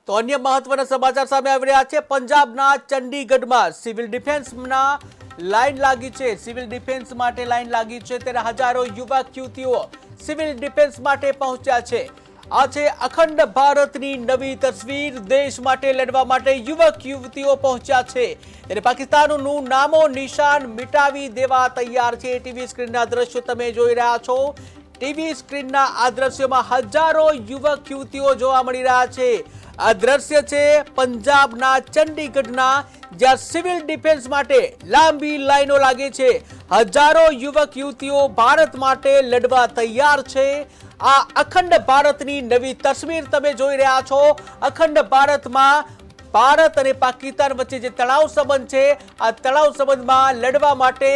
તો અન્ય મહત્વના સમાચાર સામે આવી રહ્યા છે। પંજાબના ચંડીગઢમાં સિવિલ ડિફેન્સના લાઈન લાગી છે। સિવિલ ડિફેન્સ માટે લાઈન લાગી છે ત્યારે હજારો યુવક યુવતીઓ સિવિલ ડિફેન્સ માટે પહોંચ્યા છે। આ છે અખંડ ભારતની નવી તસવીર। દેશ માટે લડવા માટે યુવક યુવતીઓ પહોંચ્યા છે ત્યારે પાકિસ્તાનનું નામો નિશાન મિટાવી દેવા તૈયાર છે। ટીવી સ્ક્રીનના દ્રશ્યો તમે જોઈ રહ્યા છો। ટીવી સ્ક્રીનના આ દ્રશ્યોમાં હજારો યુવક યુવતીઓ જોવા મળી રહ્યા છે। આ દ્રશ્ય છે પંજાબના ચંડીગઢના, જ્યાં સિવિલ ડિફેન્સ માટે લાંબી લાઈનો લાગી છે। હજારો યુવક યુવતીઓ ભારત માટે લડવા તૈયાર છે। આ અખંડ ભારતની નવી તસવીર તમે જોઈ રહ્યા છો। અખંડ ભારતમાં ભારત અને પાકિસ્તાન વચ્ચે જે તણાવ સંબંધ છે, આ તણાવ સંબંધમાં લડવા માટે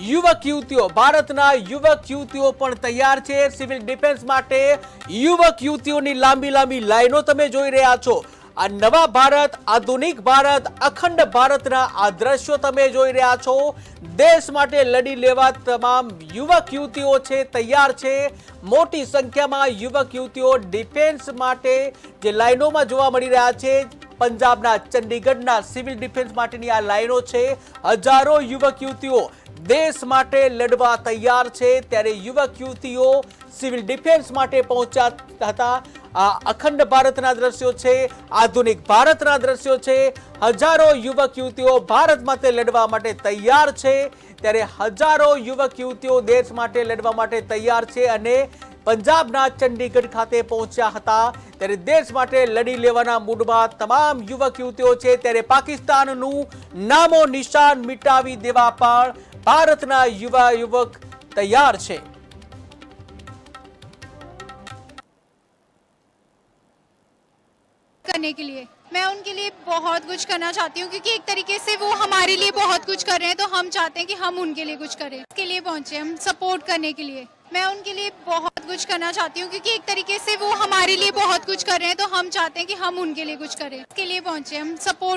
યુવક યુવતીઓ, ભારતના યુવક યુવતીઓ પણ તૈયાર છે। સિવિલ ડિફેન્સ માટે યુવક યુવતીઓની લાંબી લાંબી લાઈનો તમે જોઈ રહ્યા છો। આ નવા ભારત, આધુનિક ભારત, અખંડ ભારતના આ દ્રશ્યો તમે જોઈ રહ્યા છો। દેશ માટે લડી લેવા તમામ યુવક યુવતીઓ છે, તૈયાર છે। મોટી સંખ્યામાં યુવક યુવતીઓ ડિફેન્સ માટે જે લાઈનોમાં જોવા મળી રહ્યા છે। પંજાબના ચંડીગઢના સિવિલ ડિફેન્સ માટેની આ લાઈનો છે। હજારો યુવક યુવતીઓ દેશ માટે લડવા તૈયાર છે ત્યારે યુવક યુવતીઓ સિવિલ ડિફેન્સ માટે પહોંચ્યા હતા। આ અખંડ ભારતના દ્રશ્યો છે, આધુનિક ભારતના દ્રશ્યો છે। હજારો યુવક યુવતીઓ ભારત માટે લડવા માટે તૈયાર છે ત્યારે હજારો યુવક યુવતીઓ દેશ માટે લડવા માટે તૈયાર છે અને પંજાબના ચંડીગઢ ખાતે પહોંચ્યા હતા ત્યારે દેશ માટે લડી લેવાના મૂડમાં તમામ યુવક યુવતીઓ છે ત્યારે પાકિસ્તાનનું નામો નિશાન મિટાવી દેવા પણ ભારતના યુવા યુવક તૈયાર છે। करने के लिए मैं उनके लिए बहुत कुछ करना चाहती हूँ, क्योंकि एक तरीके से वो हमारे लिए बहुत कुछ कर रहे हैं, तो हम चाहते हैं कि हम उनके लिए कुछ करें। इसके लिए पहुंचे हम सपोर्ट करने के लिए। मैं उनके लिए बहुत कुछ करना चाहती हूँ, क्योंकि एक तरीके से वो हमारे लिए बहुत कुछ कर रहे हैं, तो हम चाहते हैं कि हम उनके लिए कुछ करें। इसके लिए पहुंचे हम सपोर्ट